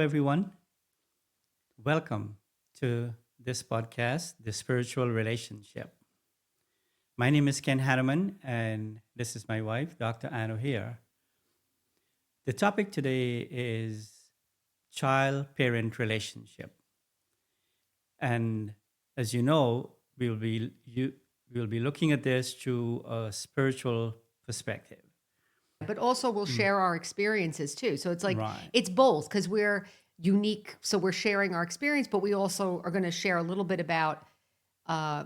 everyone. Welcome to this podcast, The Spiritual Relationship. My name is Ken Hanneman, and this is my wife, Dr. Anno here. The topic today is child parent relationship. And as you know, we'll be looking at this through a spiritual perspective. But also we'll Mm, share our experiences too. So it's like right. it's both because we're unique. So we're sharing our experience, but we also are going to share a little bit about uh,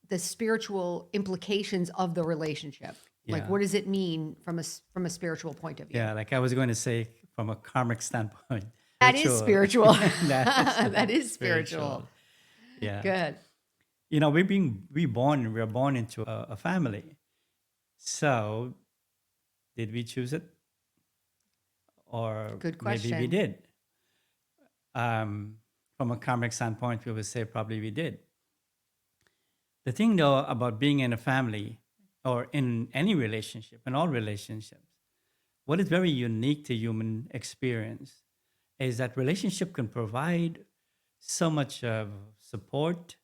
the spiritual implications of the relationship. Like, Yeah. what does it mean from a spiritual point of view? Yeah. Like I was going to say, from a karmic standpoint, That is spiritual. spiritual. That is That is spiritual. spiritual. Yeah. Good. We're born into a family. So did we choose it? Or Good maybe we question. did. From a karmic standpoint, we would say probably we did. The thing though about being in a family or in any relationship, in all relationships, what is very unique to human experience is that relationship can provide so much of support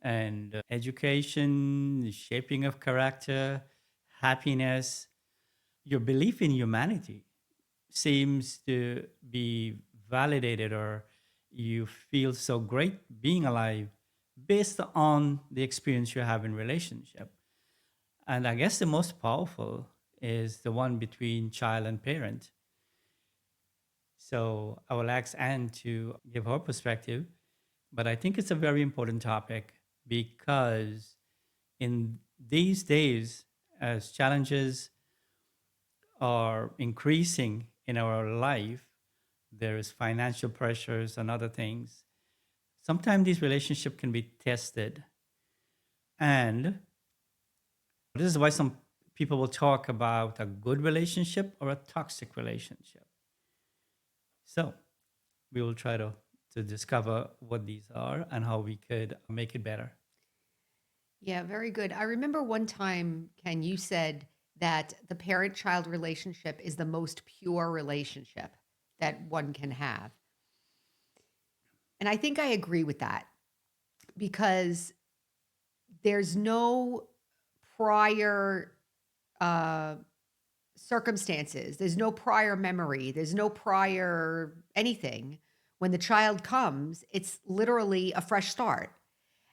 and education, shaping of character, happiness. Your belief in humanity seems to be validated, or you feel so great being alive based on the experience you have in relationship. And I guess the most powerful is the one between child and parent. So I will ask Anne to give her perspective, but I think it's a very important topic because in these days, as challenges are increasing in our life, there is financial pressures and other things. Sometimes these relationships can be tested. And this is why some people will talk about a good relationship or a toxic relationship. So we will try to discover what these are and how we could make it better. Yeah, very good. I remember one time, Ken, you said that the parent child relationship is the most pure relationship that one can have. And I think I agree with that because there's no prior uh, circumstances, there's no prior memory, there's no prior anything. When the child comes, it's literally a fresh start.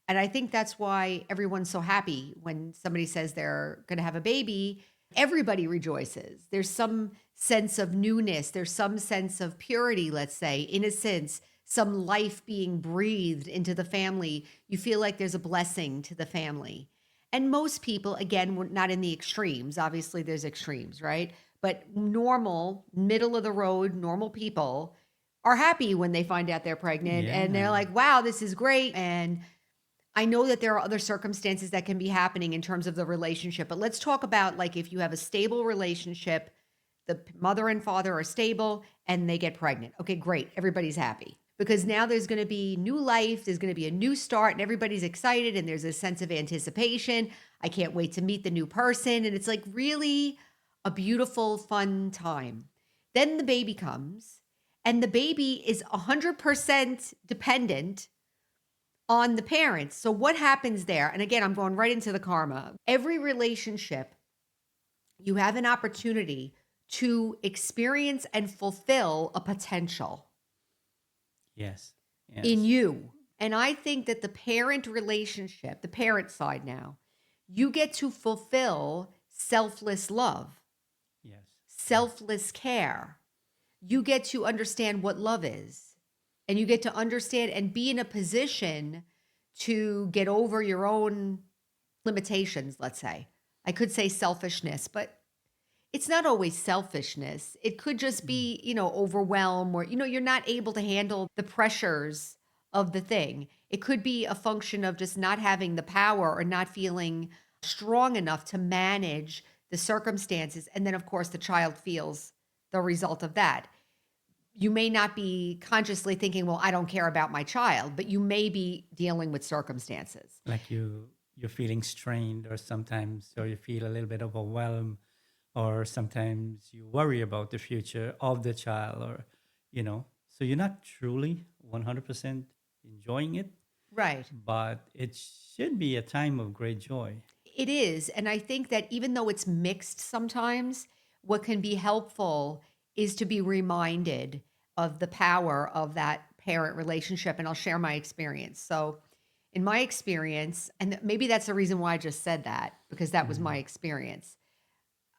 And I think that's why everyone's so happy when somebody says they're going to have a baby. Everybody rejoices. There's some sense of newness, there's some sense of purity, let's say, innocence, some life being breathed into the family. You feel like there's a blessing to the family. And most people, again, we're not in the extremes. Obviously, there's extremes, right? But normal, middle of the road, normal people are happy when they find out they're pregnant and they're Yeah. like, wow, this is great. And I know that there are other circumstances that can be happening in terms of the relationship, but let's talk about like if you have a stable relationship, the mother and father are stable and they get pregnant. Okay, great. Everybody's happy because now there's going to be new life, there's going to be a new start and everybody's excited and there's a sense of anticipation. I can't wait to meet the new person and it's like really a beautiful fun time. Then the baby comes and the baby is 100% dependent on the parents. So what happens there? And again, I'm going right into the karma. Every relationship, you have an opportunity to experience and fulfill a potential Yes. in Yes. you. And I think that the parent relationship, the parent side now, you get to fulfill selfless love, Yes. Yes. selfless care. You get to understand what love is. And you get to understand and be in a position to get over your own limitations, let's say. I could say selfishness, but it's not always selfishness. It could just Mm. be, overwhelm or, you're not able to handle the pressures of the thing. It could be a function of just not having the power or not feeling strong enough to manage the circumstances. And then, of course, the child feels the result of that. You may not be consciously thinking, well, I don't care about my child, but you may be dealing with circumstances. Like you're feeling strained, or sometimes, or you feel a little bit overwhelmed, or sometimes you worry about the future of the child, or you know So you're not truly 100% enjoying it, Right. but it should be a time of great joy. It is. And I think that even though it's mixed sometimes, what can be helpful is to be reminded of the power of that parent relationship. And I'll share my experience. So, in my experience, and maybe that's the reason why I just said that, because that was my Mhm. experience.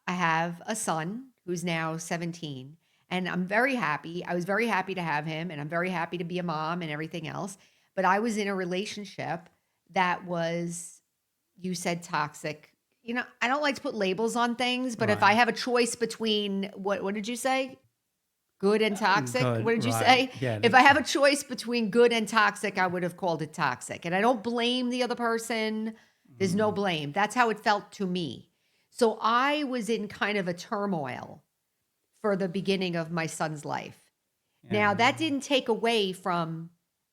I have a son who's now 17, and I'm very happy. I was very happy to have him, and I'm very happy to be a mom and everything else. But I was in a relationship that was, you said toxic. I don't like to put labels on things, but if I Right. have a choice between what did you say? Good and toxic? What Good. did you Right. say? Yeah. If I have a choice between good and toxic, I would have called it toxic. And I don't blame the other person. There's no Mhm. blame. That's how it felt to me. So I was in kind of a turmoil for the beginning of my son's life. Now, Yeah. that didn't take away from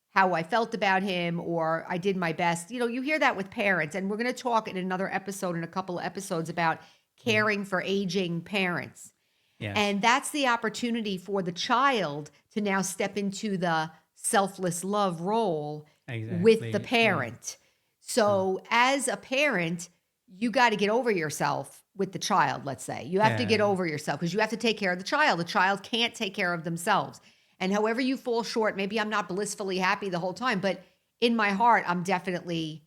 how I felt about him or I did my best. You hear that with parents, and we're going to talk in another episode, in a couple of episodes, about Mhm. caring for aging parents. Yes. And that's the opportunity for the child to now step into the selfless love role with the Exactly. Yeah. parent. True. So, as a parent, you got to get over yourself with the child, let's say. You have to get Yeah. over yourself because you have to take care of the child. The child can't take care of themselves. And however you fall short, maybe I'm not blissfully happy the whole time, but in my heart, I'm definitely,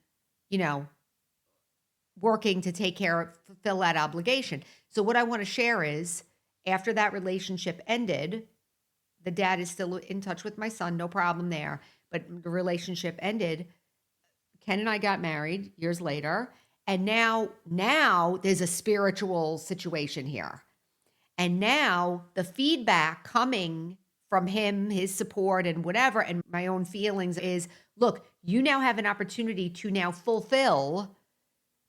you know, working to take care of, fulfill that obligation. So, what I want to share is after that relationship ended, the dad is still in touch with my son, no problem there. But the relationship ended. Ken and I got married years later. And now there's a spiritual situation here. And now the feedback coming from him, his support and whatever, and my own feelings is look, you now have an opportunity to now fulfill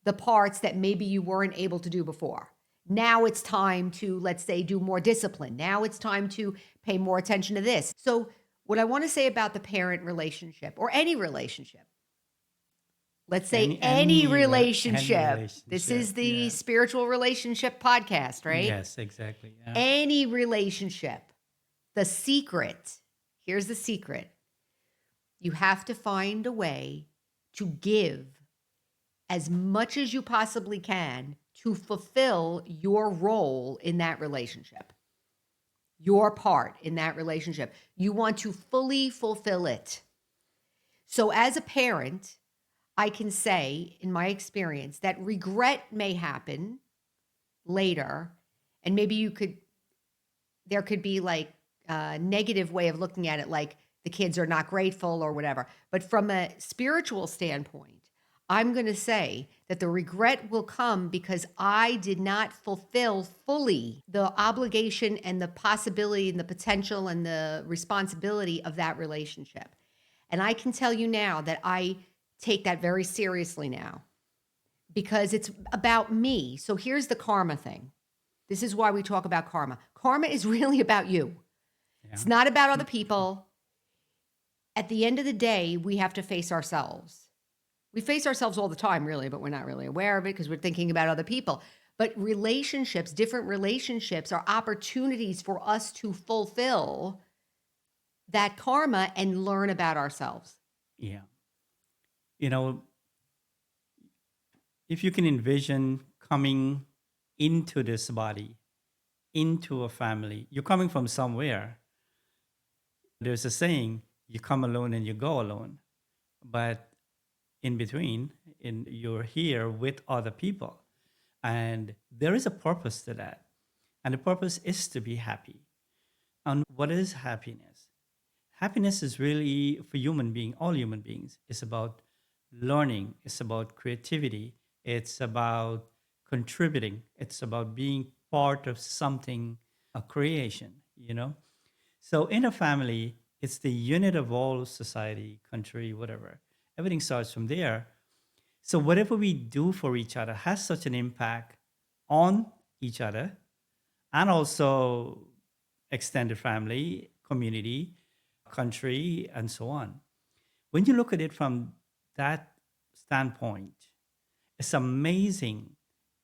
the parts that maybe you weren't able to do before. Now it's time to, let's say, do more discipline. Now it's time to pay more attention to this. So, what I want to say about the parent relationship or any relationship, let's say any Any relationship, this relationship. is the Yeah. spiritual relationship podcast, right? Yes. Exactly. Yeah. Any relationship, the secret, here's the secret, you have to find a way to give as much as you possibly can to fulfill your role in that relationship, your part in that relationship. You want to fully fulfill it. So, as a parent, I can say, in my experience, that regret may happen later. And maybe there could be like a negative way of looking at it, like the kids are not grateful or whatever. But from a spiritual standpoint, I'm going to say that the regret will come because I did not fulfill fully the obligation and the possibility and the potential and the responsibility of that relationship. And I can tell you now that I take that very seriously now because it's about me. So here's the karma thing. This is why we talk about karma. Karma is really about you. Yeah. It's not about other people. At the end of the day, we have to face ourselves. We face ourselves all the time, really, but we're not really aware of it because we're thinking about other people. But relationships, different relationships, are opportunities for us to fulfill that karma and learn about ourselves. Yeah. You know, if you can envision coming into this body, into a family, you're coming from somewhere. There's a saying, you come alone and you go alone. But in between, you're here with other people. And there is a purpose to that. And the purpose is to be happy. And what is happiness? Happiness is really for human being, all human beings. It's about learning. It's about creativity. It's about contributing. It's about being part of something, a creation. So in a family, it's the unit of all society, country, whatever. Everything starts from there. So whatever we do for each other has such an impact on each other and also extended family, community, country, and so on. When you look at it from that standpoint, it's amazing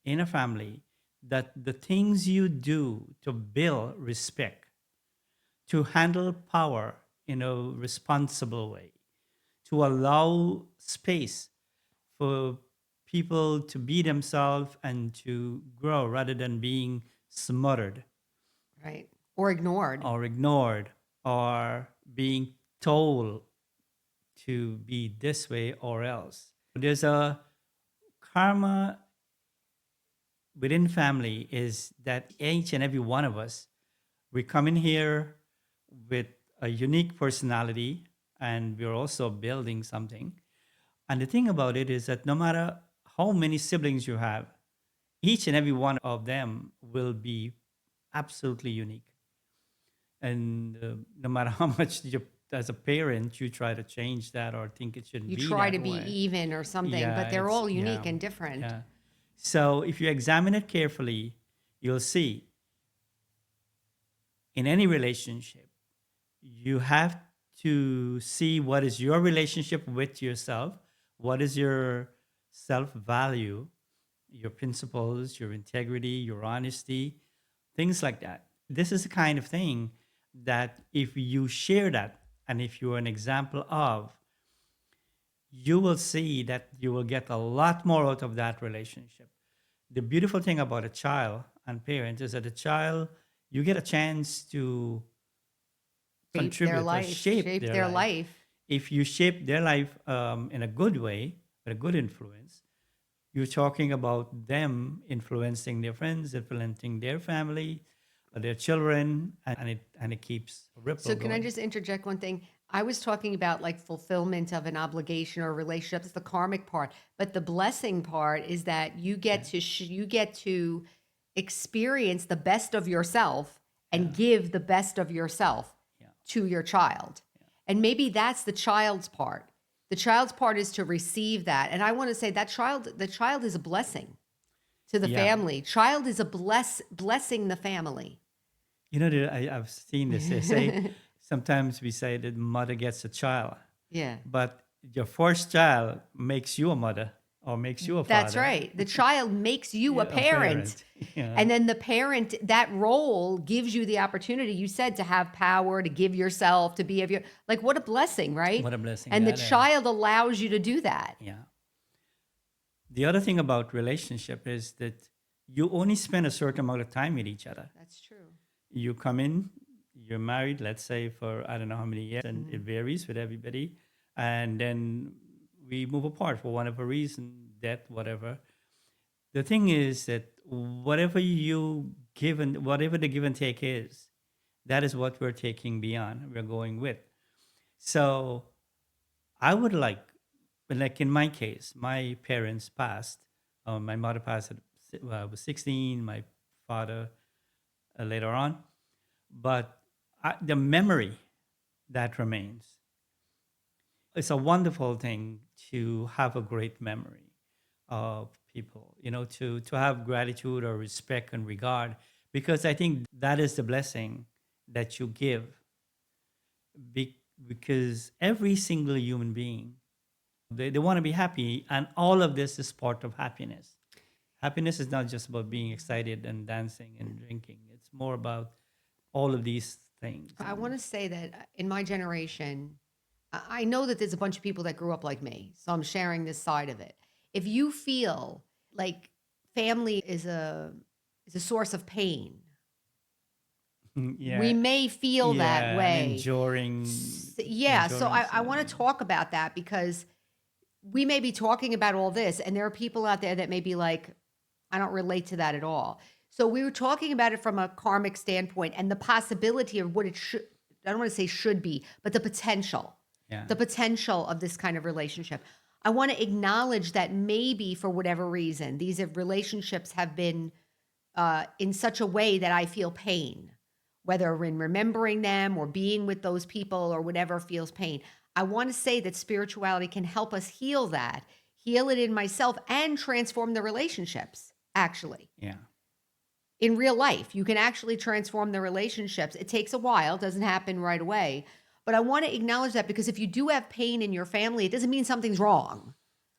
in a family that the things you do to build respect, to handle power in a responsible way, to allow space for people to be themselves and to grow rather than being smothered Right. Or ignored. or ignored or being told to be this way or else. There's a karma within family is that each and every one of us, we come in here with a unique personality and we're also building something. And the thing about it is that no matter how many siblings you have, each and every one of them will be absolutely unique. And no matter how much you, as a parent, you try to change that or think it shouldn't You be try to that be way. even or something, Yeah, but they're it's, all yeah, unique and different. yeah. So if you examine it carefully, you'll see in any relationship, you have to see what is your relationship with yourself, what is your self value, your principles, your integrity, your honesty, things like that. This is the kind of thing that if you share that and if you're an example of, you will see that you will get a lot more out of that relationship. The beautiful thing about a child and parent is that a child, you get a chance to Shape their contribute or life, shape shape their their life. life. If you shape their life in a good way, with a good influence, you're talking about them influencing their friends, influencing their family, their children, and it keeps a ripple So can I going. just interject one thing? I was talking about like fulfillment of an obligation or a relationship. That's the karmic part, but the blessing part is that you Yeah, get to you get to experience the best of yourself and yeah, give the best of yourself yeah, to your child. And maybe that's the child's part. The child's part is to receive that. And I want to say that the child is a blessing to the yeah. family. Child is a blessing the family. You know, I've seen this. They say sometimes we say that mother gets a child, Yeah. but your first child makes you a mother or makes you a That's father. right. The child makes you a Yeah, a parent. parent. Yeah, And then the parent, that role gives you the opportunity, you said, to have power, to give yourself, to be of your, like, what a blessing, right? what a blessing And the that is. child allows you to do that. Yeah. The other thing about relationship is that you only spend a certain amount of time with each other. That's true. You come in, you're married, let's say for I don't know how many years, and Mhm. it varies with everybody. And then we move apart for whatever reason, death, whatever. The thing is that whatever the give and take is, that is what we're taking beyond, we're going with. So I would like in my case, my parents passed. My mother passed at I was 16, my father later on. But the memory that remains, it's a wonderful thing to have a great memory of people, to have gratitude or respect and regard, because I think that is the blessing that you give because every single human being, they want to be happy, and all of this is part of happiness. Happiness is not just about being excited and dancing and drinking. It's more about all of these things. I want to say that in my generation, I know that there's a bunch of people that grew up like me. So I'm sharing this side of it. If you feel like family is a source of pain, we Yeah, may feel that yeah, and way. enduring Yeah, so endurance. I want to talk about that because we may be talking about all this, and there are people out there that may be like, I don't relate to that at all. So we were talking about it from a karmic standpoint and the possibility of what it should, I don't want to say should be, but Yeah, the potential of this kind of relationship. I want to acknowledge that maybe for whatever reason, these relationships have been in such a way that I feel pain, whether in remembering them or being with those people or whatever feels pain. I want to say that spirituality can help us heal that, heal it in myself, and transform the relationships, actually. yeah, In real life, you can actually transform the relationships. It takes a while, it doesn't happen right away. But I want to acknowledge that because if you do have pain in your family, it doesn't mean something's wrong.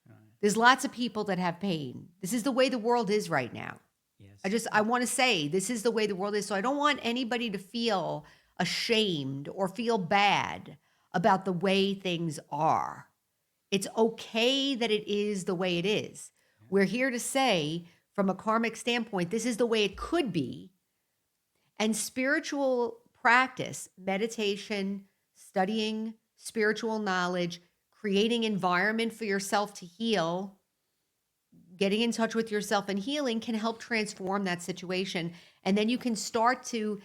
right. There's lots of people that have pain. This is the way the world is right now. Yes, I want to say this is the way the world is. So I don't want anybody to feel ashamed or feel bad about the way things are. It's okay that it is the way it is. We're here to say, from a karmic standpoint, this is the way it could be. And spiritual practice, meditation, studying spiritual knowledge, creating environment for yourself to heal, getting in touch with yourself and healing can help transform that situation. And then you can start to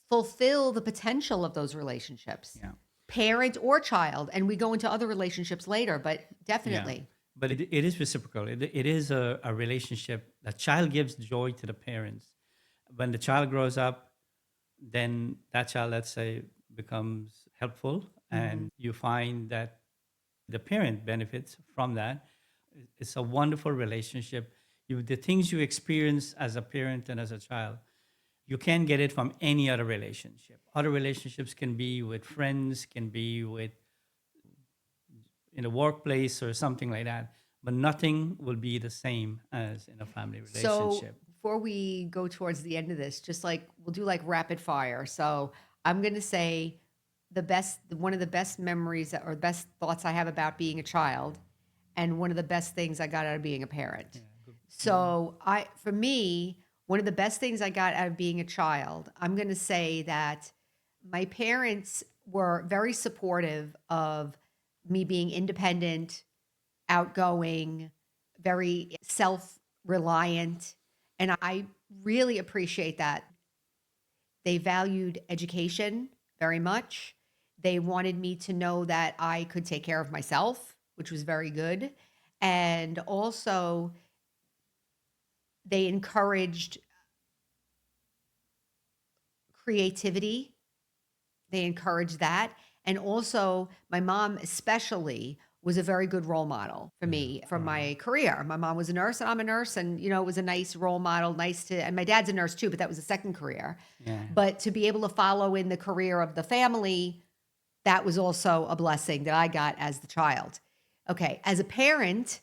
fulfill the potential of those relationships, Yeah. parent or child. And we go into other relationships later, but Yeah. definitely. But it is reciprocal. It is a relationship. The child gives joy to the parents. When the child grows up, then that child, let's say, becomes helpful, Mhm. and you find that the parent benefits from that. It's a wonderful relationship. The things you experience as a parent and as a child, you can't get it from any other relationship. Other relationships can be with friends, can be with in a workplace or something like that, but nothing will be the same as in a family So relationship. before we go towards the end of this, just like we'll do like rapid fire. So I'm going to say one of the best memories or best thoughts I have about being a child, and one of the best things I got out of being a Yeah, parent. good. Mhm. So for me, one of the best things I got out of being a child, I'm going to say that my parents were very supportive of me being independent, outgoing, very self reliant. And I really appreciate that. They valued education very much. They wanted me to know that I could take care of myself, which was very good. And also, they encouraged creativity. They encouraged that. And also, my mom, especially, was a very good role model for Yeah. me from Wow. my career. My mom was a nurse and I'm a nurse. And, it was a nice role model, nice to, and my dad's a nurse too, but that was a second career. Yeah. But to be able to follow in the career of the family, that was also a blessing that I got as the child. Okay, as a parent,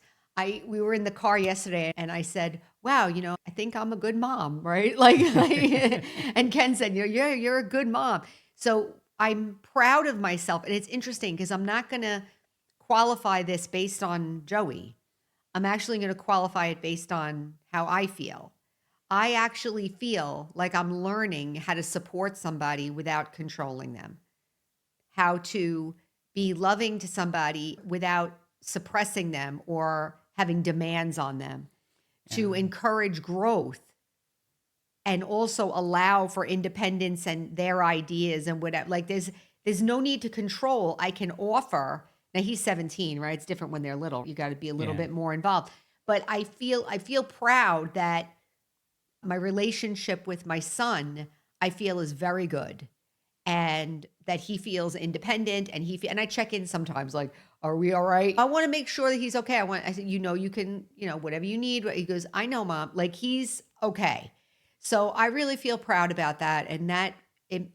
we were in the car yesterday and I said, "Wow, I think I'm a good mom," right? Like and Ken said, "Yeah, you're a good mom." So, I'm proud of myself, and it's interesting because I'm not going to qualify this based on Joey. I'm actually going to qualify it based on how I feel. I actually feel like I'm learning how to support somebody without controlling them, how to be loving to somebody without suppressing them or having demands on them, to Yeah. encourage growth and also allow for independence and their ideas and whatever. Like there's no need to control. I can offer. Now he's 17, right? It's different when they're little. You got to be a little Yeah. bit more involved. But I feel proud that my relationship with my son, I feel, is very good, and that he feels independent, and and I check in sometimes like, are we all right? I want to make sure that he's okay. I said, you can, whatever you need. He goes, I know, mom, like he's okay. So I really feel proud about that. And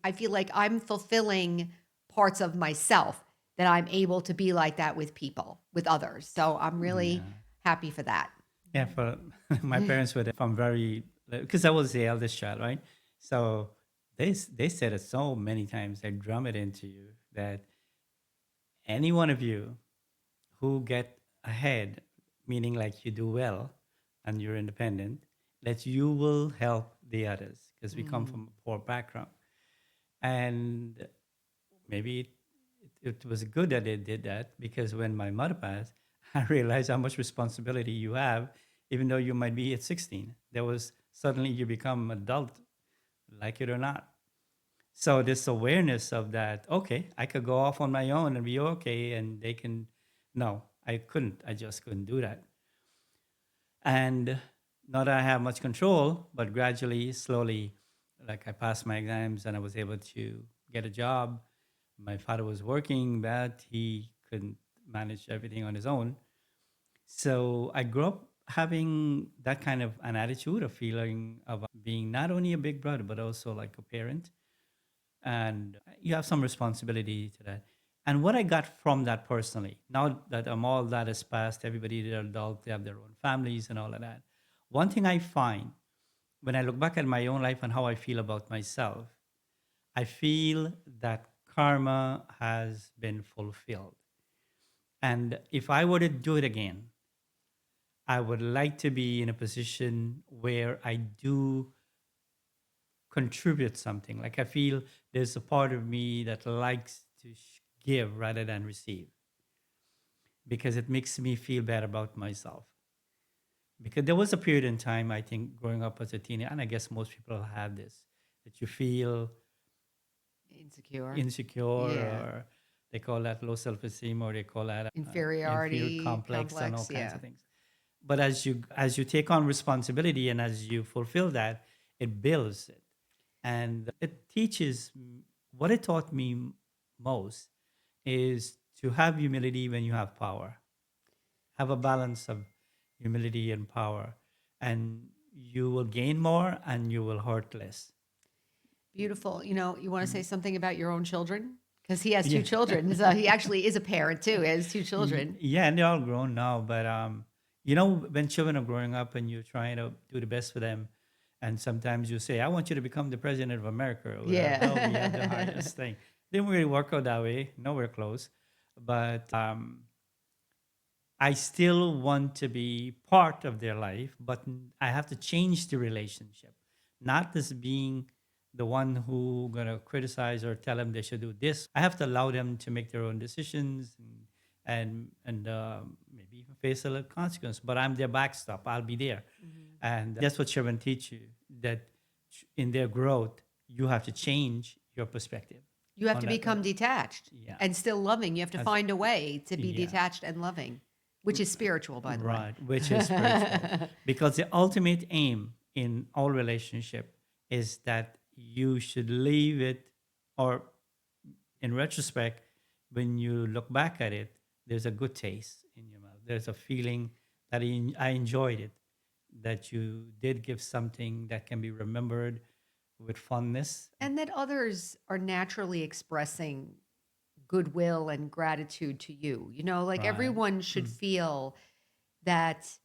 I feel like I'm fulfilling parts of myself, that I'm able to be like that with people, with others. So I'm really Yeah. happy for that. Yeah. For my parents were from very, because I was the eldest child, right? So they said it so many times. They drum it into you that any one of you who get ahead, meaning like you do well and you're independent, that you will help the others because we come Mm. from a poor background. And maybe it was good that they did that, because when my mother passed, I realized how much responsibility you have, even though you might be at 16. There was suddenly you become adult, like it or not. So this awareness of that, okay, I could go off on my own and be okay, and they can. No, I couldn't. I just couldn't do that. And not that I have much control, but gradually, slowly, like I passed my exams and I was able to get a job. My father was working, but he couldn't manage everything on his own. So I grew up having that kind of an attitude, a feeling of being not only a big brother, but also like a parent. And you have some responsibility to that. And what I got from that personally, now that all that has passed, everybody, they're adult, they have their own families and all of that. One thing I find when I look back at my own life and how I feel about myself, I feel that karma has been fulfilled. And if I were to do it again, I would like to be in a position where I do contribute something. Like I feel there's a part of me that likes to give rather than receive because it makes me feel bad about myself. Because there was a period in time, I think, growing up as a teenager, and I guess most people have this, that you feel Insecure. insecure Yeah. or they call that low self-esteem or they call that inferior Inferiority complex and all complex. kinds Yeah. of things. But as you take on responsibility and as you fulfill that, it builds it. And it teaches what it taught me most is to have humility when you have power. Have a balance of humility and power, and you will gain more and you will hurt less. Beautiful. You want to say Mm. something about your own children? Because he has two Yeah. children. So he actually is a parent too. He has two children. Yeah, and they're all grown now. But when children are growing up and you're trying to do the best for them, and sometimes you say, "I want you to become the president of America," or whatever. That'll be the Yeah. hardest thing. Didn't really work out that way. Nowhere close. But I still want to be part of their life, but I have to change the relationship, not as being the one who gonna criticize or tell them they should do this. I have to allow them to make their own decisions and maybe even face a little consequence. But I'm their backstop. I'll be there, Mhm. and that's what children teach you. That in their growth, you have to change your perspective You have on to that. become detached Yeah, and still loving. You have to as find a way to be yeah. detached and loving, which is spiritual, by the way. Right, which is spiritual. Because the ultimate aim in all relationship is that you should leave it, or in retrospect, when you look back at it, there's a good taste in your mouth. There's a feeling that I enjoyed it, that you did give something that can be remembered with fondness. And that others are naturally expressing goodwill and gratitude to you. Like Right. everyone should Mm. feel that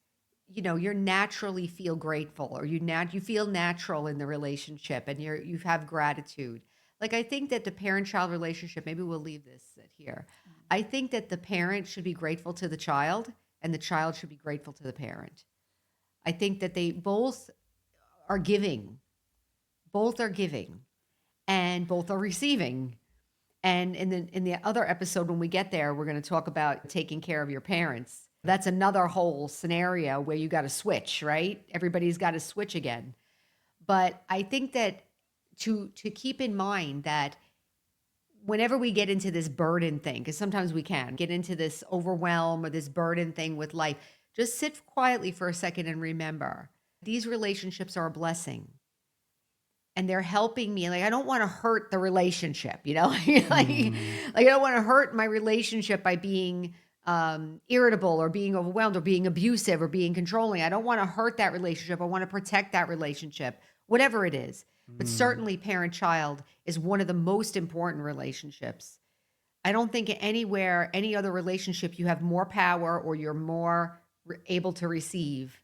you're naturally feel grateful, or you feel natural in the relationship, and you have gratitude. Like I think that the parent-child relationship, maybe we'll leave this at here. I think that the parent should be grateful to the child and the child should be grateful to the parent. I think that they are giving, both are giving, and both are receiving. And in the other episode, when we get there, we're going to talk about taking care of your parents. That's another whole scenario where you got to switch, right? Everybody's got to switch again. But I think that to keep in mind that whenever we get into this burden thing, because sometimes we can get into this overwhelm or this burden thing with life, just sit quietly for a second and remember these relationships are a blessing and they're helping me. Like I don't want to hurt the relationship, Mm. like I don't want to hurt my relationship by being irritable or being overwhelmed or being abusive or being controlling. I don't want to hurt that relationship. I want to protect that relationship, whatever it is. But Mm. certainly parent child is one of the most important relationships. I don't think anywhere, any other relationship, you have more power or you're more able to receive,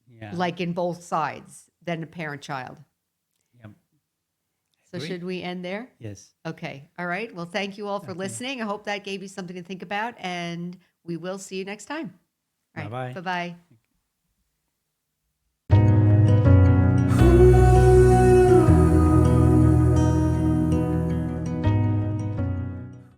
Yeah. like in both sides, than a parent child. Yep. So Agree. should we end there? Yes. Okay. All right. Well, thank you all for Okay. listening. I hope that gave you something to think about, and we will see you next time. All Bye right. bye. Bye bye.